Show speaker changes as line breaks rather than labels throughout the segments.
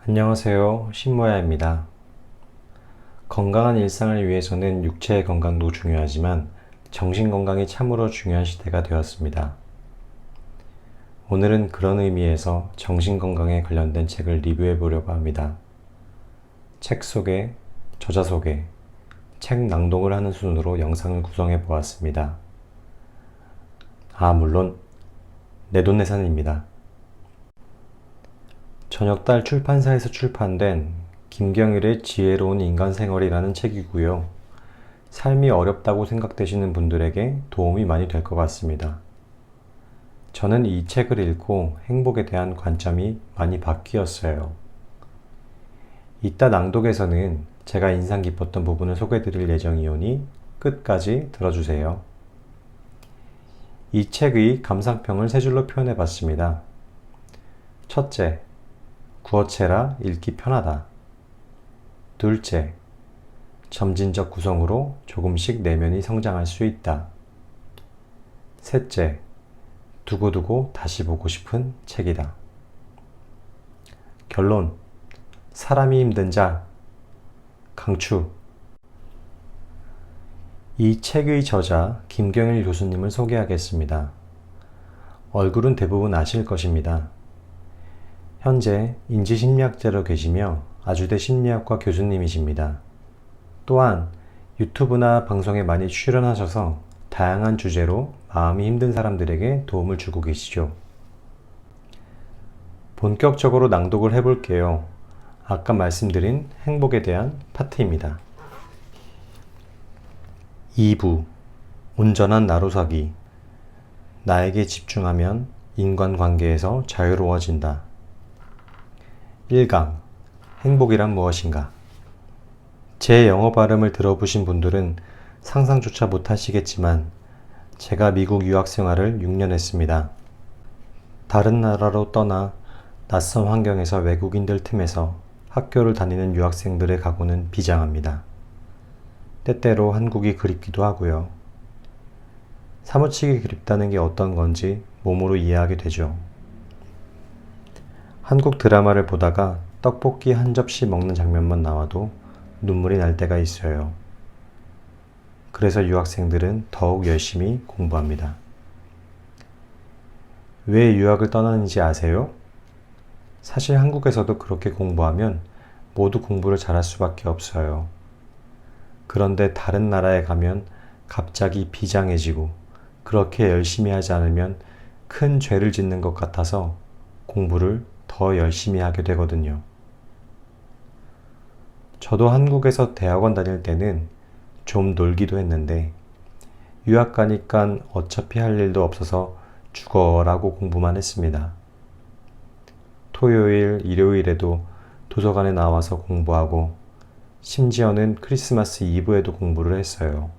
안녕하세요. 신모야입니다. 건강한 일상을 위해서는 육체의 건강도 중요하지만 정신 건강이 참으로 중요한 시대가 되었습니다. 오늘은 그런 의미에서 정신 건강에 관련된 책을 리뷰해 보려고 합니다. 책 소개, 저자 소개, 책 낭독을 하는 순으로 영상을 구성해 보았습니다. 물론 내돈내산입니다. 저녁달 출판사에서 출판된 김경일의 지혜로운 인간생활이라는 책이고요. 삶이 어렵다고 생각되시는 분들에게 도움이 많이 될 것 같습니다. 저는 이 책을 읽고 행복에 대한 관점이 많이 바뀌었어요. 이따 낭독에서는 제가 인상 깊었던 부분을 소개해 드릴 예정이오니 끝까지 들어주세요. 이 책의 감상평을 세 줄로 표현해 봤습니다. 첫째, 구어체라 읽기 편하다. 둘째, 점진적 구성으로 조금씩 내면이 성장할 수 있다. 셋째, 두고두고 다시 보고 싶은 책이다. 결론, 사람이 힘든 자, 강추. 이 책의 저자 김경일 교수님을 소개하겠습니다. 얼굴은 대부분 아실 것입니다. 현재 인지심리학자로 계시며 아주대 심리학과 교수님이십니다. 또한 유튜브나 방송에 많이 출연하셔서 다양한 주제로 마음이 힘든 사람들에게 도움을 주고 계시죠. 본격적으로 낭독을 해볼게요. 아까 말씀드린 행복에 대한 파트입니다. 2부 온전한 나로사기. 나에게 집중하면 인간관계에서 자유로워진다. 1강 행복이란 무엇인가? 제 영어 발음을 들어보신 분들은 상상조차 못하시겠지만 제가 미국 유학 생활을 6년 했습니다. 다른 나라로 떠나 낯선 환경에서 외국인들 틈에서 학교를 다니는 유학생들의 각오는 비장합니다. 때때로 한국이 그립기도 하고요. 사무치게 그립다는 게 어떤 건지 몸으로 이해하게 되죠. 한국 드라마를 보다가 떡볶이 한 접시 먹는 장면만 나와도 눈물이 날 때가 있어요. 그래서 유학생들은 더욱 열심히 공부합니다. 왜 유학을 떠나는지 아세요? 사실 한국에서도 그렇게 공부하면 모두 공부를 잘할 수밖에 없어요. 그런데 다른 나라에 가면 갑자기 비장해지고 그렇게 열심히 하지 않으면 큰 죄를 짓는 것 같아서 공부를 더 열심히 하게 되거든요. 저도 한국에서 대학원 다닐 때는 좀 놀기도 했는데 유학 가니까 어차피 할 일도 없어서 죽어라고 공부만 했습니다. 토요일, 일요일에도 도서관에 나와서 공부하고 심지어는 크리스마스 이브에도 공부를 했어요.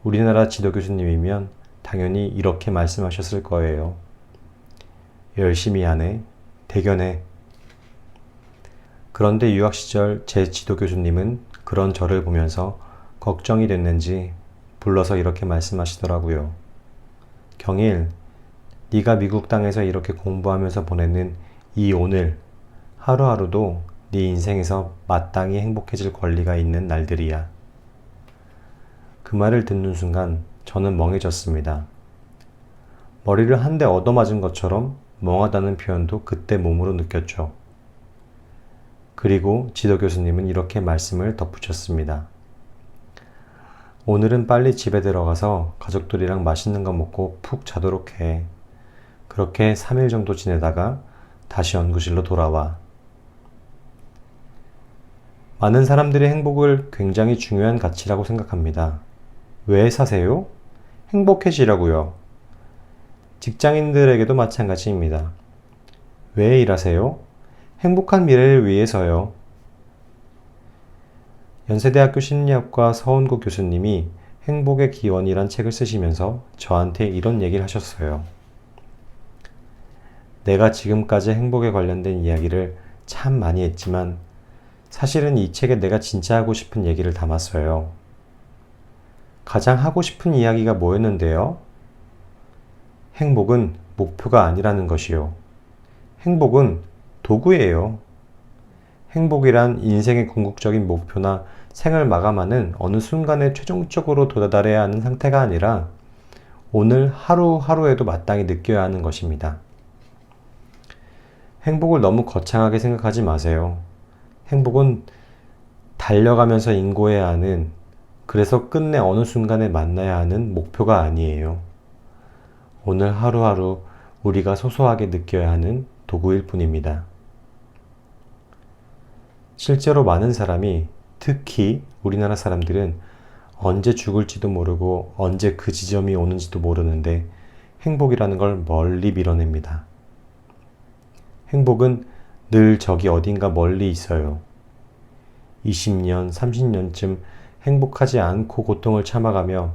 우리나라 지도 교수님이면 당연히 이렇게 말씀하셨을 거예요. 열심히 하네, 대견해. 그런데 유학 시절 제 지도 교수님은 그런 저를 보면서 걱정이 됐는지 불러서 이렇게 말씀하시더라고요. 경일, 네가 미국 땅에서 이렇게 공부하면서 보내는 이 오늘 하루하루도 네 인생에서 마땅히 행복해질 권리가 있는 날들이야. 그 말을 듣는 순간 저는 멍해졌습니다. 머리를 한 대 얻어맞은 것처럼 멍하다는 표현도 그때 몸으로 느꼈죠. 그리고 지도 교수님은 이렇게 말씀을 덧붙였습니다. 오늘은 빨리 집에 들어가서 가족들이랑 맛있는 거 먹고 푹 자도록 해. 그렇게 3일 정도 지내다가 다시 연구실로 돌아와. 많은 사람들이 행복을 굉장히 중요한 가치라고 생각합니다. 왜 사세요? 행복해지라고요. 직장인들에게도 마찬가지입니다. 왜 일하세요? 행복한 미래를 위해서요. 연세대학교 심리학과 서은국 교수님이 행복의 기원이란 책을 쓰시면서 저한테 이런 얘기를 하셨어요. 내가 지금까지 행복에 관련된 이야기를 참 많이 했지만 사실은 이 책에 내가 진짜 하고 싶은 얘기를 담았어요. 가장 하고 싶은 이야기가 뭐였는데요? 행복은 목표가 아니라는 것이요. 행복은 도구예요. 행복이란 인생의 궁극적인 목표나 생을 마감하는 어느 순간에 최종적으로 도달해야 하는 상태가 아니라 오늘 하루하루에도 마땅히 느껴야 하는 것입니다. 행복을 너무 거창하게 생각하지 마세요. 행복은 달려가면서 인고해야 하는, 그래서 끝내 어느 순간에 만나야 하는 목표가 아니에요. 오늘 하루하루 우리가 소소하게 느껴야 하는 도구일 뿐입니다. 실제로 많은 사람이, 특히 우리나라 사람들은 언제 죽을지도 모르고 언제 그 지점이 오는지도 모르는데 행복이라는 걸 멀리 밀어냅니다. 행복은 늘 저기 어딘가 멀리 있어요. 20년, 30년쯤 행복하지 않고 고통을 참아가며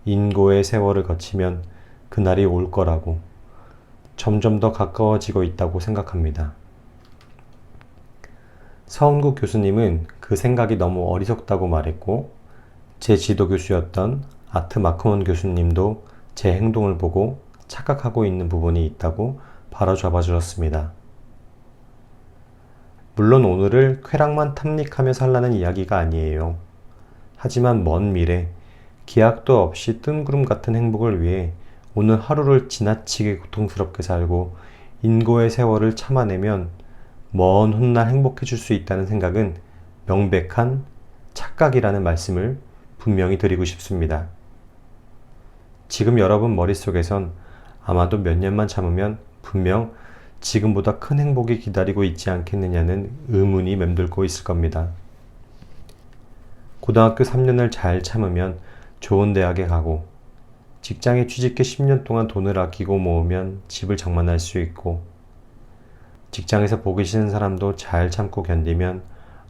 인고의 세월을 거치면 그날이 올 거라고, 점점 더 가까워지고 있다고 생각합니다. 서은국 교수님은 그 생각이 너무 어리석다고 말했고, 제 지도 교수였던 아트 마크먼 교수님도 제 행동을 보고 착각하고 있는 부분이 있다고 바로 잡아주었습니다. 물론 오늘을 쾌락만 탐닉하며 살라는 이야기가 아니에요. 하지만 먼 미래, 기약도 없이 뜬구름 같은 행복을 위해 오늘 하루를 지나치게 고통스럽게 살고 인고의 세월을 참아내면 먼 훗날 행복해질 수 있다는 생각은 명백한 착각이라는 말씀을 분명히 드리고 싶습니다. 지금 여러분 머릿속에선 아마도 몇 년만 참으면 분명 지금보다 큰 행복이 기다리고 있지 않겠느냐는 의문이 맴돌고 있을 겁니다. 고등학교 3년을 잘 참으면 좋은 대학에 가고, 직장에 취직해 10년 동안 돈을 아끼고 모으면 집을 장만할 수 있고, 직장에서 보기 싫은 사람도 잘 참고 견디면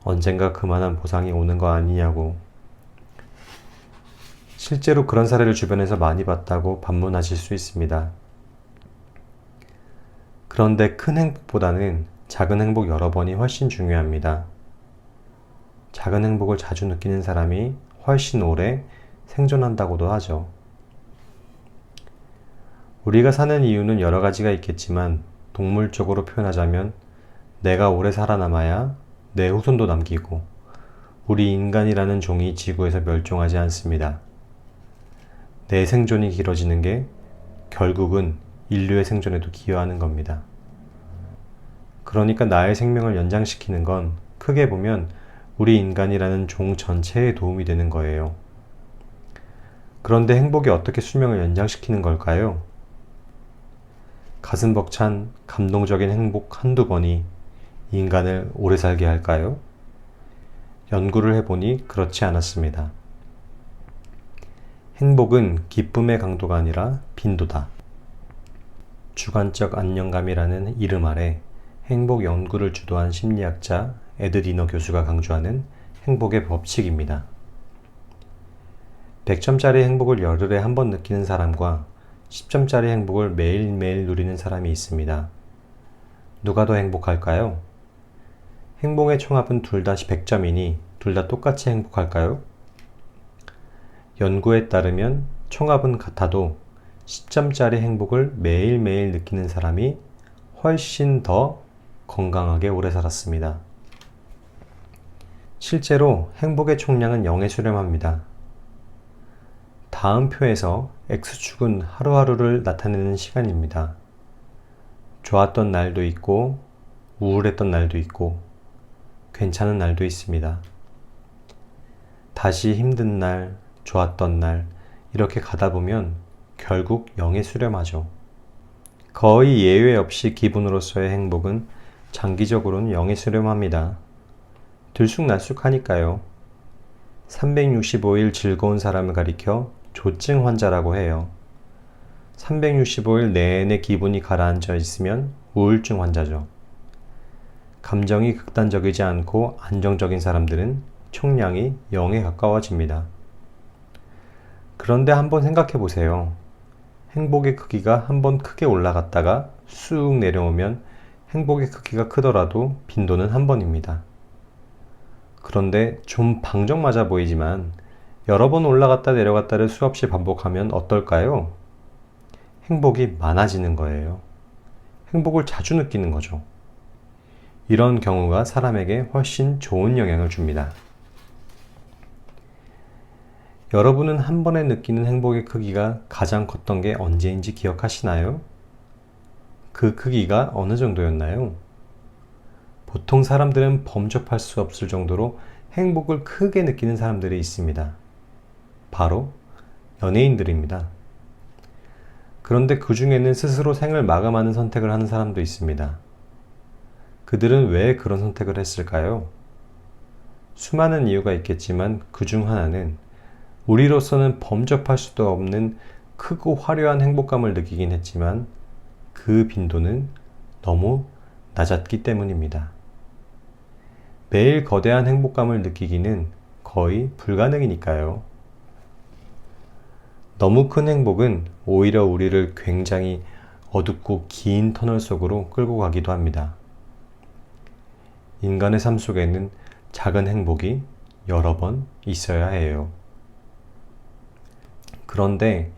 언젠가 그만한 보상이 오는 거 아니냐고. 실제로 그런 사례를 주변에서 많이 봤다고 반문하실 수 있습니다. 그런데 큰 행복보다는 작은 행복 여러 번이 훨씬 중요합니다. 작은 행복을 자주 느끼는 사람이 훨씬 오래 생존한다고도 하죠. 우리가 사는 이유는 여러 가지가 있겠지만 동물적으로 표현하자면 내가 오래 살아남아야 내 후손도 남기고 우리 인간이라는 종이 지구에서 멸종하지 않습니다. 내 생존이 길어지는 게 결국은 인류의 생존에도 기여하는 겁니다. 그러니까 나의 생명을 연장시키는 건 크게 보면 우리 인간이라는 종 전체에 도움이 되는 거예요. 그런데 행복이 어떻게 수명을 연장시키는 걸까요? 가슴 벅찬 감동적인 행복 한두 번이 인간을 오래 살게 할까요? 연구를 해보니 그렇지 않았습니다. 행복은 기쁨의 강도가 아니라 빈도다. 주관적 안정감이라는 이름 아래 행복 연구를 주도한 심리학자 에드리너 교수가 강조하는 행복의 법칙입니다. 100점짜리 행복을 열흘에 한 번 느끼는 사람과 10점짜리 행복을 매일매일 누리는 사람이 있습니다. 누가 더 행복할까요? 행복의 총합은 둘 다 100점이니 둘 다 똑같이 행복할까요? 연구에 따르면 총합은 같아도 10점짜리 행복을 매일매일 느끼는 사람이 훨씬 더 건강하게 오래 살았습니다. 실제로 행복의 총량은 0에 수렴합니다. 다음 표에서 X축은 하루하루를 나타내는 시간입니다. 좋았던 날도 있고 우울했던 날도 있고 괜찮은 날도 있습니다. 다시 힘든 날, 좋았던 날 이렇게 가다 보면 결국 0에 수렴하죠. 거의 예외 없이 기분으로서의 행복은 장기적으로는 0에 수렴합니다. 들쑥날쑥하니까요. 365일 즐거운 사람을 가리켜 조증 환자라고 해요. 365일 내내 기분이 가라앉아 있으면 우울증 환자죠. 감정이 극단적이지 않고 안정적인 사람들은 총량이 0에 가까워집니다. 그런데 한번 생각해 보세요. 행복의 크기가 한번 크게 올라갔다가 쑥 내려오면 행복의 크기가 크더라도 빈도는 한 번입니다. 그런데 좀 방정맞아 보이지만 여러 번 올라갔다 내려갔다를 수없이 반복하면 어떨까요? 행복이 많아지는 거예요. 행복을 자주 느끼는 거죠. 이런 경우가 사람에게 훨씬 좋은 영향을 줍니다. 여러분은 한 번에 느끼는 행복의 크기가 가장 컸던 게 언제인지 기억하시나요? 그 크기가 어느 정도였나요? 보통 사람들은 범접할 수 없을 정도로 행복을 크게 느끼는 사람들이 있습니다. 바로 연예인들입니다. 그런데 그 중에는 스스로 생을 마감하는 선택을 하는 사람도 있습니다. 그들은 왜 그런 선택을 했을까요? 수많은 이유가 있겠지만 그 중 하나는 우리로서는 범접할 수도 없는 크고 화려한 행복감을 느끼긴 했지만 그 빈도는 너무 낮았기 때문입니다. 매일 거대한 행복감을 느끼기는 거의 불가능이니까요. 너무 큰 행복은 오히려 우리를 굉장히 어둡고 긴 터널 속으로 끌고 가기도 합니다. 인간의 삶 속에는 작은 행복이 여러 번 있어야 해요. 그런데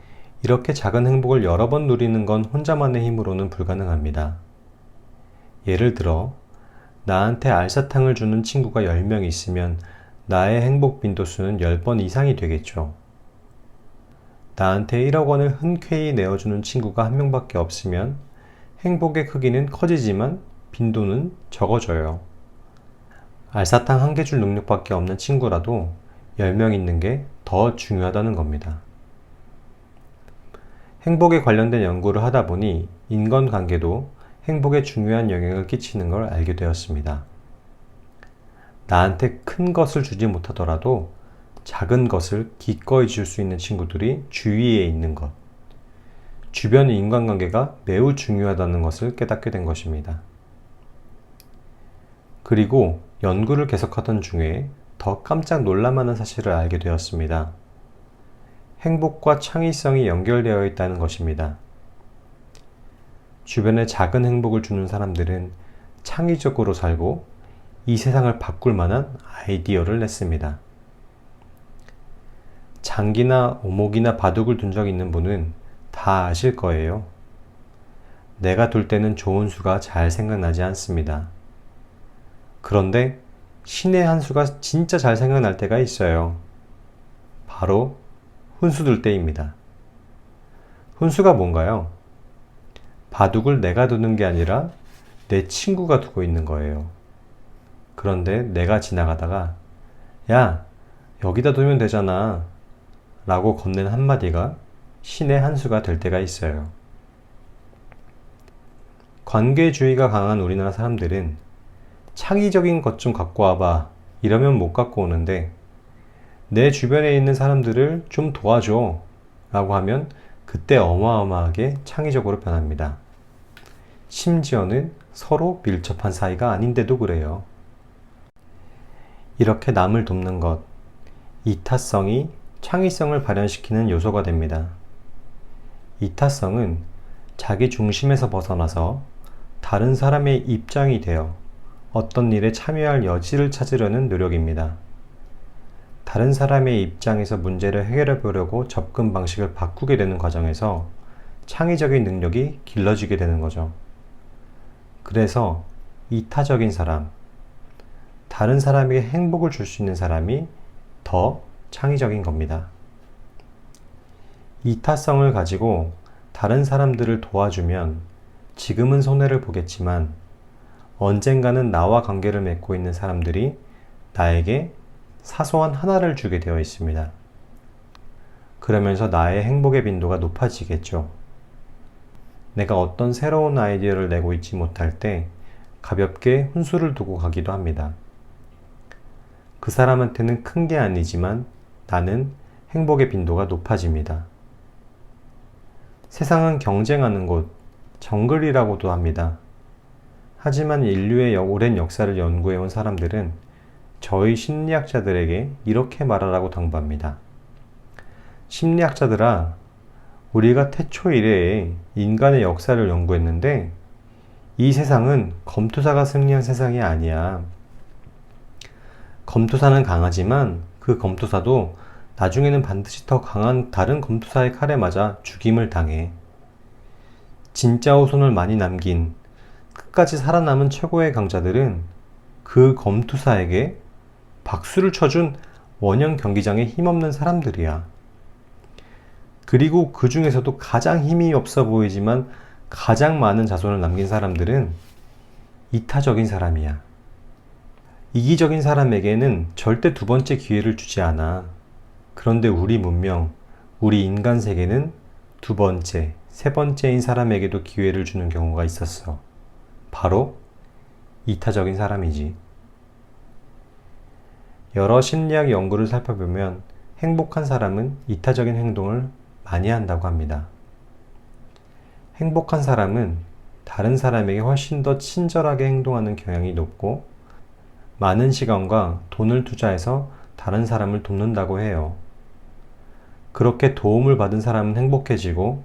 이렇게 작은 행복을 여러 번 누리는 건 혼자만의 힘으로는 불가능합니다. 예를 들어, 나한테 알사탕을 주는 친구가 10명 있으면 나의 행복 빈도수는 10번 이상이 되겠죠. 나한테 1억 원을 흔쾌히 내어주는 친구가 한 명밖에 없으면 행복의 크기는 커지지만 빈도는 적어져요. 알사탕 한 개 줄 능력밖에 없는 친구라도 10명 있는 게 더 중요하다는 겁니다. 행복에 관련된 연구를 하다 보니 인간관계도 행복에 중요한 영향을 끼치는 걸 알게 되었습니다. 나한테 큰 것을 주지 못하더라도 작은 것을 기꺼이 줄 수 있는 친구들이 주위에 있는 것, 주변 인간관계가 매우 중요하다는 것을 깨닫게 된 것입니다. 그리고 연구를 계속하던 중에 더 깜짝 놀랄만한 사실을 알게 되었습니다. 행복과 창의성이 연결되어 있다는 것입니다. 주변에 작은 행복을 주는 사람들은 창의적으로 살고 이 세상을 바꿀 만한 아이디어를 냈습니다. 장기나 오목이나 바둑을 둔 적 있는 분은 다 아실 거예요. 내가 둘 때는 좋은 수가 잘 생각나지 않습니다. 그런데 신의 한 수가 진짜 잘 생각날 때가 있어요. 바로 훈수 둘 때입니다. 훈수가 뭔가요? 바둑을 내가 두는 게 아니라 내 친구가 두고 있는 거예요. 그런데 내가 지나가다가 야, 여기다 두면 되잖아 라고 건넨 한마디가 신의 한 수가 될 때가 있어요. 관계주의가 강한 우리나라 사람들은 창의적인 것 좀 갖고 와봐 이러면 못 갖고 오는데 내 주변에 있는 사람들을 좀 도와줘 라고 하면 그때 어마어마하게 창의적으로 변합니다. 심지어는 서로 밀접한 사이가 아닌데도 그래요. 이렇게 남을 돕는 것, 이타성이 창의성을 발현시키는 요소가 됩니다. 이타성은 자기 중심에서 벗어나서 다른 사람의 입장이 되어 어떤 일에 참여할 여지를 찾으려는 노력입니다. 다른 사람의 입장에서 문제를 해결해 보려고 접근 방식을 바꾸게 되는 과정에서 창의적인 능력이 길러지게 되는 거죠. 그래서 이타적인 사람, 다른 사람에게 행복을 줄 수 있는 사람이 더 창의적인 겁니다. 이타성을 가지고 다른 사람들을 도와주면 지금은 손해를 보겠지만 언젠가는 나와 관계를 맺고 있는 사람들이 나에게 사소한 하나를 주게 되어 있습니다. 그러면서 나의 행복의 빈도가 높아지겠죠. 내가 어떤 새로운 아이디어를 내고 있지 못할 때 가볍게 훈수를 두고 가기도 합니다. 그 사람한테는 큰 게 아니지만 나는 행복의 빈도가 높아집니다. 세상은 경쟁하는 곳, 정글이라고도 합니다. 하지만 인류의 오랜 역사를 연구해온 사람들은 저희 심리학자들에게 이렇게 말하라고 당부합니다. 심리학자들아, 우리가 태초 이래에 인간의 역사를 연구했는데 이 세상은 검투사가 승리한 세상이 아니야. 검투사는 강하지만 그 검투사도 나중에는 반드시 더 강한 다른 검투사의 칼에 맞아 죽임을 당해. 진짜 후손을 많이 남긴 끝까지 살아남은 최고의 강자들은 그 검투사에게 박수를 쳐준 원형 경기장에 힘없는 사람들이야. 그리고 그 중에서도 가장 힘이 없어 보이지만 가장 많은 자손을 남긴 사람들은 이타적인 사람이야. 이기적인 사람에게는 절대 두 번째 기회를 주지 않아. 그런데 우리 문명, 우리 인간 세계는 두 번째, 세 번째인 사람에게도 기회를 주는 경우가 있었어. 바로 이타적인 사람이지. 여러 심리학 연구를 살펴보면 행복한 사람은 이타적인 행동을 많이 한다고 합니다. 행복한 사람은 다른 사람에게 훨씬 더 친절하게 행동하는 경향이 높고 많은 시간과 돈을 투자해서 다른 사람을 돕는다고 해요. 그렇게 도움을 받은 사람은 행복해지고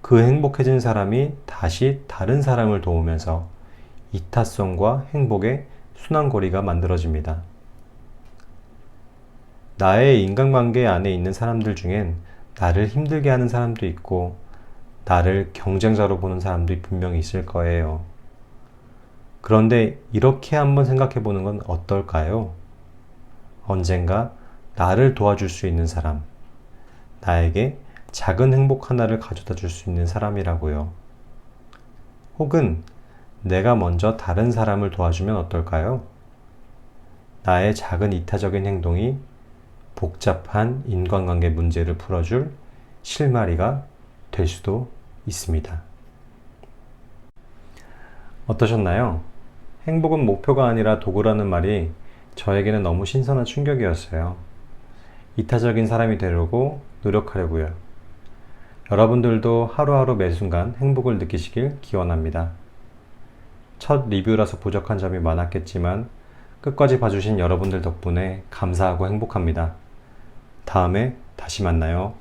그 행복해진 사람이 다시 다른 사람을 도우면서 이타성과 행복의 순환고리가 만들어집니다. 나의 인간관계 안에 있는 사람들 중엔 나를 힘들게 하는 사람도 있고 나를 경쟁자로 보는 사람도 분명히 있을 거예요. 그런데 이렇게 한번 생각해 보는 건 어떨까요? 언젠가 나를 도와줄 수 있는 사람, 나에게 작은 행복 하나를 가져다 줄 수 있는 사람이라고요. 혹은 내가 먼저 다른 사람을 도와주면 어떨까요? 나의 작은 이타적인 행동이 복잡한 인간관계 문제를 풀어줄 실마리가 될 수도 있습니다. 어떠셨나요? 행복은 목표가 아니라 도구라는 말이 저에게는 너무 신선한 충격이었어요. 이타적인 사람이 되려고 노력하려고요. 여러분들도 하루하루 매 순간 행복을 느끼시길 기원합니다. 첫 리뷰라서 부족한 점이 많았겠지만 끝까지 봐주신 여러분들 덕분에 감사하고 행복합니다. 다음에 다시 만나요.